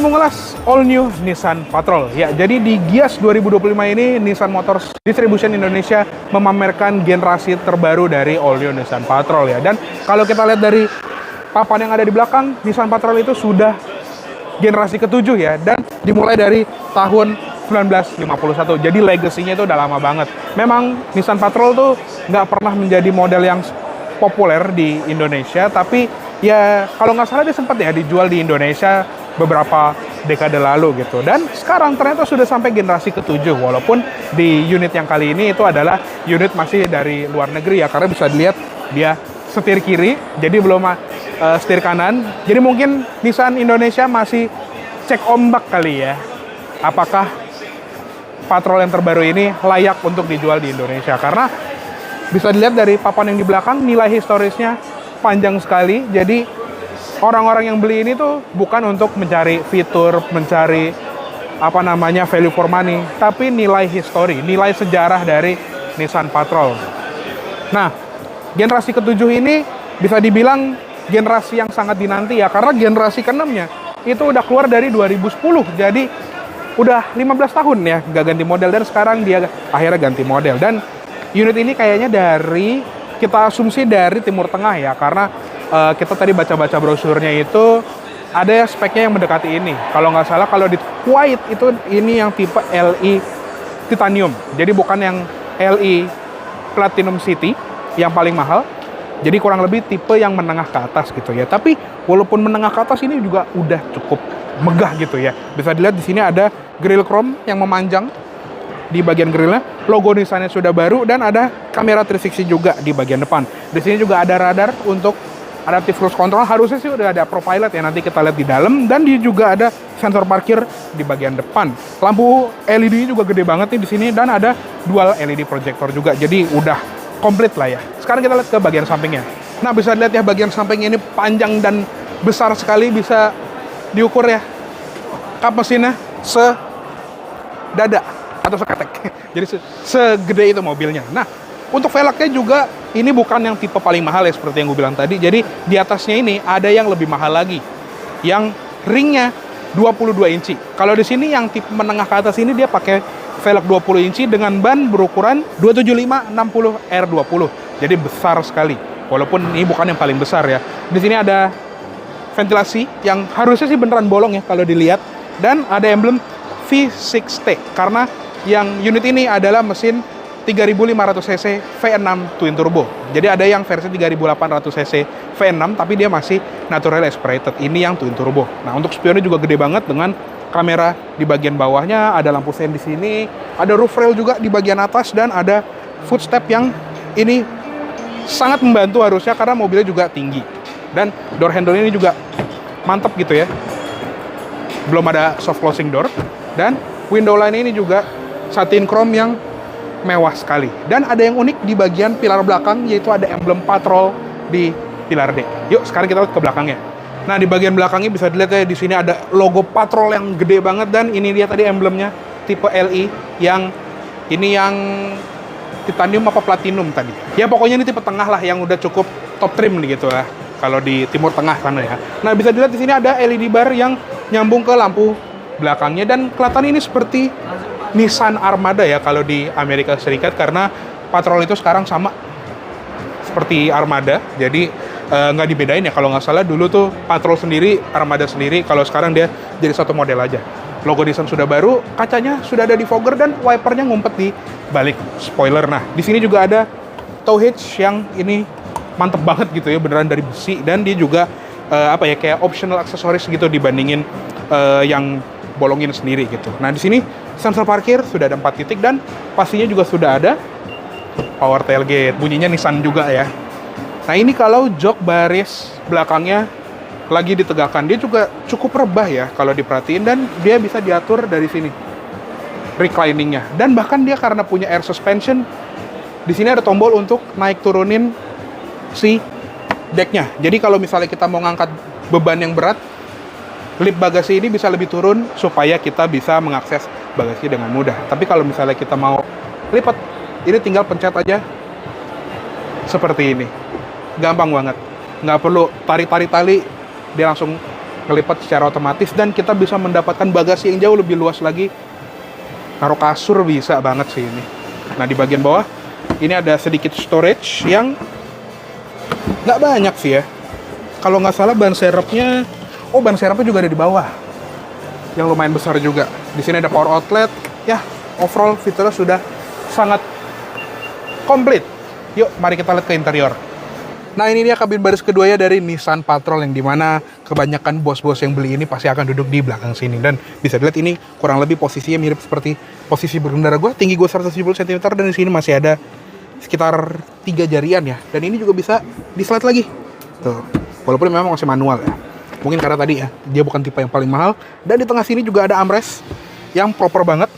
mau ngulas all new Nissan Patrol. Ya, jadi di Gias 2025 ini Nissan Motors Distribution Indonesia memamerkan generasi terbaru dari all new Nissan Patrol ya. Dan kalau kita lihat dari papan yang ada di belakang, Nissan Patrol itu sudah generasi ke-7 ya, dan dimulai dari tahun 1951. Jadi legasinya itu udah lama banget. Memang Nissan Patrol tuh nggak pernah menjadi model yang populer di Indonesia, tapi ya kalau nggak salah dia sempat ya dijual di Indonesia beberapa dekade lalu gitu. Dan sekarang ternyata sudah sampai generasi ke-7, walaupun di unit yang kali ini itu adalah unit masih dari luar negeri ya, karena bisa dilihat dia setir kiri, jadi belum setir kanan. Jadi mungkin Nissan Indonesia masih cek ombak kali ya, apakah Patrol yang terbaru ini layak untuk dijual di Indonesia. Karena bisa dilihat dari papan yang di belakang, nilai historisnya panjang sekali. Jadi orang-orang yang beli ini tuh bukan untuk mencari fitur, mencari value for money, tapi nilai histori, nilai sejarah dari Nissan Patrol. Nah, generasi ke-7 ini bisa dibilang generasi yang sangat dinanti ya, karena generasi ke-6-nya itu udah keluar dari 2010. Jadi udah 15 tahun ya nggak ganti model, dan sekarang dia akhirnya ganti model. Dan unit ini kayaknya kita asumsi dari Timur Tengah ya, karena kita tadi baca-baca brosurnya itu ada speknya yang mendekati ini. Kalau nggak salah, kalau di Kuwait itu ini yang tipe LE Titanium. Jadi bukan yang LE Platinum City yang paling mahal. Jadi kurang lebih tipe yang menengah ke atas gitu ya. Tapi walaupun menengah ke atas, ini juga udah cukup megah gitu ya. Bisa dilihat di sini ada grill chrome yang memanjang di bagian grillnya, logo Nissan-nya sudah baru, dan ada kamera 360 juga di bagian depan. Di sini juga ada radar untuk adaptive cruise control. Harusnya sih udah ada ProPilot ya, nanti kita lihat di dalam. Dan dia juga ada sensor parkir di bagian depan. Lampu LED juga gede banget nih di sini, dan ada dual LED projector juga. Jadi udah komplit lah ya. Sekarang kita lihat ke bagian sampingnya. Nah, bisa dilihat ya, bagian sampingnya ini panjang dan besar sekali, bisa diukur ya. Kap mesinnya sedada atau seketek. Jadi segede itu mobilnya. Nah, untuk velgnya juga ini bukan yang tipe paling mahal ya, seperti yang gue bilang tadi. Jadi di atasnya ini ada yang lebih mahal lagi, yang ringnya 22 inci. Kalau di sini yang tipe menengah ke atas ini dia pakai velg 20 inci dengan ban berukuran 275/60 R20. Jadi besar sekali. Walaupun ini bukan yang paling besar ya. Di sini ada ventilasi yang harusnya sih beneran bolong ya kalau dilihat, dan ada emblem V6T karena yang unit ini adalah mesin 3500 cc V6 twin turbo. Jadi ada yang versi 3800 cc V6 tapi dia masih natural aspirated. Ini yang twin turbo. Nah, untuk spionnya juga gede banget dengan kamera di bagian bawahnya, ada lampu sen di sini, ada roof rail juga di bagian atas, dan ada footstep yang ini sangat membantu harusnya karena mobilnya juga tinggi. Dan door handle ini juga mantap gitu ya. Belum ada soft closing door, dan window line ini juga satin chrome yang mewah sekali. Dan ada yang unik di bagian pilar belakang, yaitu ada emblem Patrol di pilar D. Yuk, sekarang kita lihat ke belakangnya. Nah, di bagian belakangnya bisa dilihat ya, di sini ada logo Patrol yang gede banget, dan ini dia tadi emblemnya tipe LE yang ini yang titanium apa platinum tadi. Ya pokoknya ini tipe tengah lah yang udah cukup top trim nih gitu lah. Kalau di Timur Tengah sana ya. Nah, bisa dilihat di sini ada LED bar yang nyambung ke lampu belakangnya, dan kelihatan ini seperti Nissan Armada ya kalau di Amerika Serikat, karena Patrol itu sekarang sama seperti Armada. Jadi nggak dibedain ya, kalau nggak salah dulu tuh Patrol sendiri, Armada sendiri, kalau sekarang dia jadi satu model aja. Logo Nissan sudah baru, kacanya sudah ada defogger, dan wipernya ngumpet di balik spoiler. Nah, di sini juga ada tow hitch yang ini mantep banget gitu ya, beneran dari besi, dan dia juga kayak optional aksesoris gitu dibandingin yang bolongin sendiri gitu. Nah, di sini sensor parkir sudah ada 4 titik, dan pastinya juga sudah ada power tailgate. Bunyinya Nissan juga ya. Nah, ini kalau jok baris belakangnya lagi ditegakkan, dia juga cukup rebah ya kalau diperhatiin, dan dia bisa diatur dari sini recliningnya. Dan bahkan dia karena punya air suspension, di sini ada tombol untuk naik turunin si decknya. Jadi kalau misalnya kita mau ngangkat beban yang berat, lip bagasi ini bisa lebih turun supaya kita bisa mengakses bagasi dengan mudah. Tapi kalau misalnya kita mau lipat, ini tinggal pencet aja seperti ini. Gampang banget. Nggak perlu tarik-tarik tali, dia langsung ngelipat secara otomatis, dan kita bisa mendapatkan bagasi yang jauh lebih luas lagi. Taruh kasur bisa banget sih ini. Nah, di bagian bawah ini ada sedikit storage yang nggak banyak sih ya. Kalau nggak salah ban serepnya juga ada di bawah, yang lumayan besar juga. Di sini ada power outlet. Ya, overall fiturnya sudah sangat komplit. Yuk, mari kita lihat ke interior. Nah, ini dia kabin baris kedua ya dari Nissan Patrol, yang dimana kebanyakan bos-bos yang beli ini pasti akan duduk di belakang sini. Dan bisa dilihat ini kurang lebih posisinya mirip seperti posisi berkendara gue. Tinggi gue 170 cm, dan di sini masih ada sekitar 3 jarian ya. Dan ini juga bisa di-slide lagi. Tuh. Walaupun memang masih manual ya. Mungkin karena tadi ya, dia bukan tipe yang paling mahal. Dan di tengah sini juga ada armrest yang proper banget.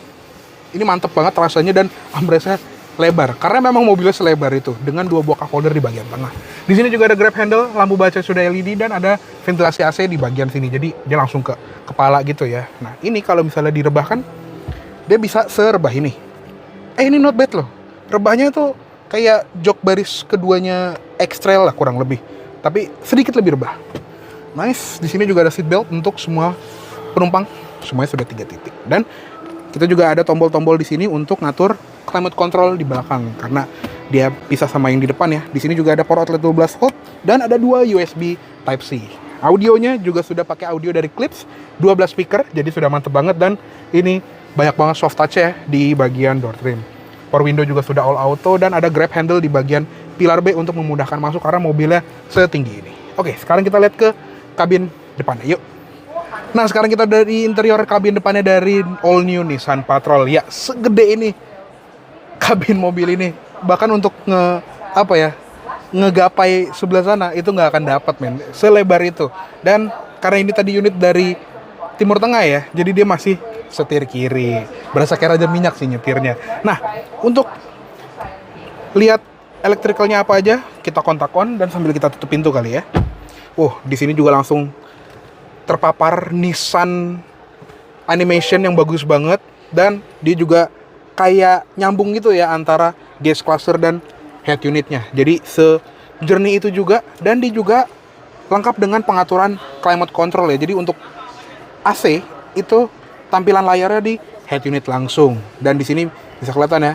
Ini mantep banget rasanya, dan armrestnya lebar karena memang mobilnya selebar itu, dengan 2 buah cup holder di bagian tengah. Di sini juga ada grab handle, lampu baca sudah LED, dan ada ventilasi AC di bagian sini. Jadi dia langsung ke kepala gitu ya. Nah, ini kalau misalnya direbahkan, dia bisa serebah ini. Ini not bad loh. Rebahnya itu kayak jok baris keduanya X-Trail lah kurang lebih, tapi sedikit lebih rebah. Nice. Di sini juga ada seat belt untuk semua penumpang. Semuanya sudah 3 titik. Dan kita juga ada tombol-tombol di sini untuk ngatur climate control di belakang, karena dia bisa sama yang di depan ya. Di sini juga ada power outlet 12 volt, dan ada 2 USB Type-C. Audionya juga sudah pakai audio dari Clips, 12 speaker, jadi sudah mantep banget. Dan ini banyak banget soft touch ya di bagian door trim. Power window juga sudah all auto, dan ada grab handle di bagian pilar B untuk memudahkan masuk karena mobilnya setinggi ini. Oke, sekarang kita lihat ke kabin depannya, yuk. Nah, sekarang kita dari interior kabin depannya dari all new Nissan Patrol. Ya, segede ini kabin mobil ini. Bahkan untuk ngegapai sebelah sana itu nggak akan dapat, men. Selebar itu. Dan karena ini tadi unit dari Timur Tengah ya, jadi dia masih setir kiri. Berasa kayak raja minyak sih nyetirnya. Nah, untuk lihat elektrikalnya apa aja, kita kontak on dan sambil kita tutup pintu kali ya. Di sini juga langsung terpapar Nissan animation yang bagus banget, dan dia juga kayak nyambung gitu ya antara gas cluster dan head unitnya. Jadi sejernih itu juga, dan dia juga lengkap dengan pengaturan climate control ya. Jadi untuk AC itu tampilan layarnya di head unit langsung, dan di sini bisa kelihatan ya,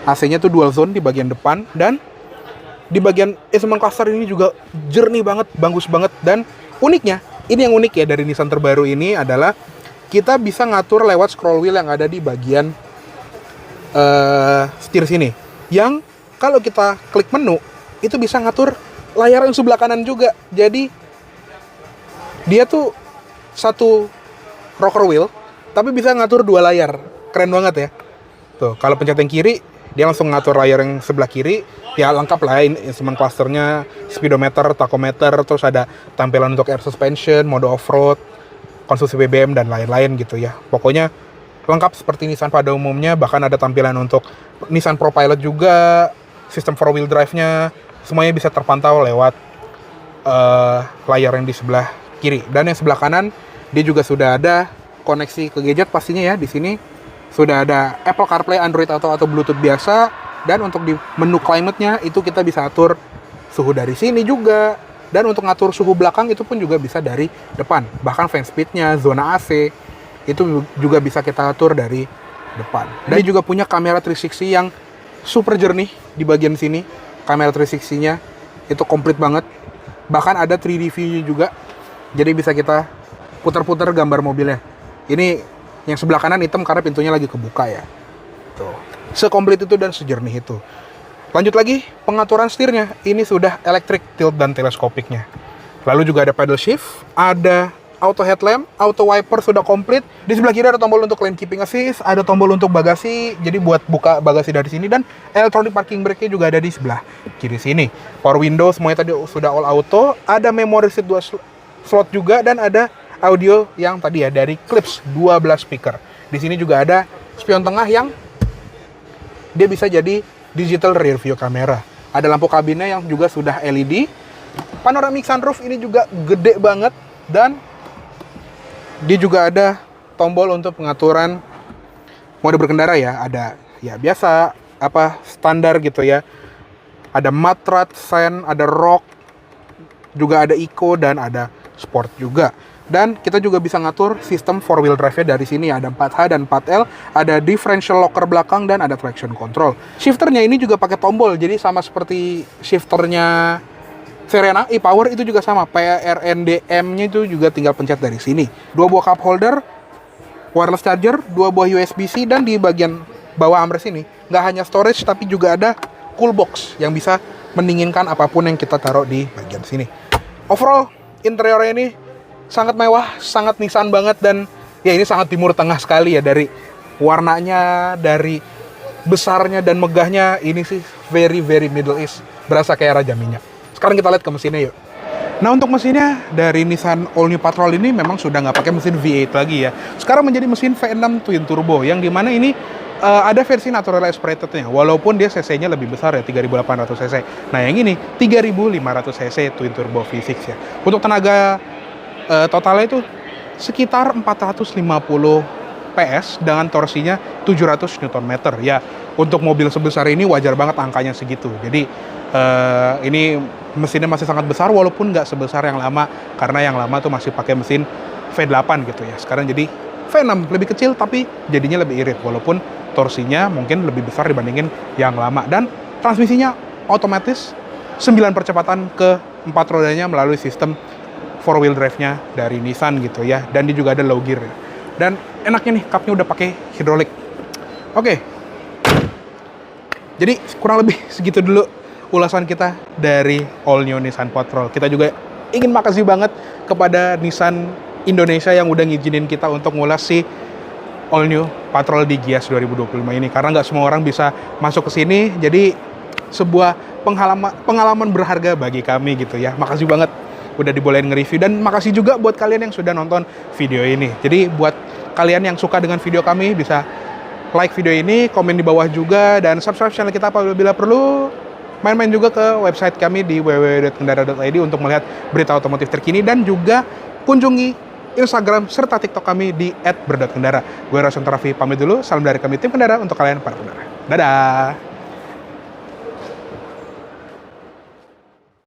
AC-nya tuh dual zone di bagian depan, dan di bagian instrument cluster ini juga jernih banget, bagus banget. Dan uniknya, ini yang unik ya dari Nissan terbaru ini adalah kita bisa ngatur lewat scroll wheel yang ada di bagian setir sini. Yang kalau kita klik menu, itu bisa ngatur layar yang sebelah kanan juga. Jadi dia tuh satu rocker wheel, tapi bisa ngatur 2 layar. Keren banget ya. Tuh, kalau pencet yang kiri, dia langsung ngatur layar yang sebelah kiri. Ya lengkap lah, instrument clusternya, speedometer, tachometer, terus ada tampilan untuk air suspension, mode off-road, konsumsi BBM, dan lain-lain gitu ya. Pokoknya lengkap seperti Nissan pada umumnya. Bahkan ada tampilan untuk Nissan ProPilot juga, sistem 4-wheel drive-nya, semuanya bisa terpantau lewat layar yang di sebelah kiri. Dan yang sebelah kanan, dia juga sudah ada koneksi ke gadget pastinya ya. Di sini sudah ada Apple CarPlay, Android Auto atau Bluetooth biasa. Dan untuk di menu climate-nya itu kita bisa atur suhu dari sini juga. Dan untuk ngatur suhu belakang itu pun juga bisa dari depan. Bahkan fan speed-nya, zona AC, itu juga bisa kita atur dari depan. Dan dia juga punya kamera 360 yang super jernih di bagian sini. Kamera 360-nya itu komplit banget. Bahkan ada 3D view juga. Jadi bisa kita putar-putar gambar mobilnya. Ini yang sebelah kanan hitam karena pintunya lagi kebuka ya. Tuh. Sekomplit itu dan sejernih itu. Lanjut lagi, pengaturan setirnya. Ini sudah electric tilt dan teleskopiknya. Lalu juga ada paddle shift, ada auto headlamp, auto wiper sudah komplit. Di sebelah kiri ada tombol untuk lane keeping assist, ada tombol untuk bagasi, jadi buat buka bagasi dari sini, dan electronic parking brake-nya juga ada di sebelah kiri sini. Power window semuanya tadi sudah all auto, ada memory seat 2 slot juga, dan ada audio yang tadi ya dari Clips 12 speaker. Di sini juga ada spion tengah yang dia bisa jadi digital rear view camera. Ada lampu kabinnya yang juga sudah LED. Panoramic sunroof ini juga gede banget, dan dia juga ada tombol untuk pengaturan mode berkendara ya. Ada ya biasa standar gitu ya. Ada matte, Sen, ada rock, juga ada eco, dan ada sport juga. Dan kita juga bisa ngatur sistem 4-wheel drive-nya dari sini. Ada 4H dan 4L, ada differential locker belakang, dan ada traction control. Shifternya ini juga pakai tombol, jadi sama seperti shifternya Verena e-Power itu juga sama. PRNDM-nya itu juga tinggal pencet dari sini. 2 buah cup holder, wireless charger, 2 buah USB-C, dan di bagian bawah armrest ini nggak hanya storage, tapi juga ada cool box yang bisa mendinginkan apapun yang kita taruh di bagian sini. Overall, interiornya ini sangat mewah, sangat Nissan banget, dan ya ini sangat Timur Tengah sekali ya, dari warnanya, dari besarnya dan megahnya, ini sih very Middle East, berasa kayak Raja Minyak. Sekarang kita lihat ke mesinnya yuk. Nah, untuk mesinnya dari Nissan All New Patrol ini memang sudah nggak pakai mesin V8 lagi ya. Sekarang menjadi mesin V6 Twin Turbo, yang dimana ini ada versi natural aspirated-nya, walaupun dia cc-nya lebih besar ya, 3.800 cc. Nah, yang ini 3.500 cc Twin Turbo V6 ya. Untuk tenaga totalnya itu sekitar 450 PS dengan torsinya 700 Nm ya. Untuk mobil sebesar ini wajar banget angkanya segitu. Jadi ini mesinnya masih sangat besar walaupun nggak sebesar yang lama, karena yang lama tuh masih pakai mesin V8 gitu ya. Sekarang jadi V6 lebih kecil tapi jadinya lebih irit, walaupun torsinya mungkin lebih besar dibandingin yang lama. Dan transmisinya otomatis 9 percepatan ke 4 rodanya melalui sistem 4-wheel drive-nya dari Nissan gitu ya. Dan dia juga ada low gear. Dan enaknya nih, cupnya udah pakai hidrolik. Oke. Jadi kurang lebih segitu dulu ulasan kita dari All New Nissan Patrol. Kita juga ingin makasih banget kepada Nissan Indonesia yang udah ngizinin kita untuk ngulas si All New Patrol di Gias 2025 ini. Karena nggak semua orang bisa masuk ke sini, jadi sebuah pengalaman berharga bagi kami gitu ya. Makasih banget udah dibolehin nge-review, dan makasih juga buat kalian yang sudah nonton video ini. Jadi buat kalian yang suka dengan video kami, bisa like video ini, komen di bawah juga, dan subscribe channel kita apabila perlu. Main-main juga ke website kami di www.kendara.id untuk melihat berita otomotif terkini, dan juga kunjungi Instagram serta TikTok kami di @berdot_kendara. Gue Roshan Raffi pamit dulu, salam dari kami tim Kendara untuk kalian para pengendara. Dadah!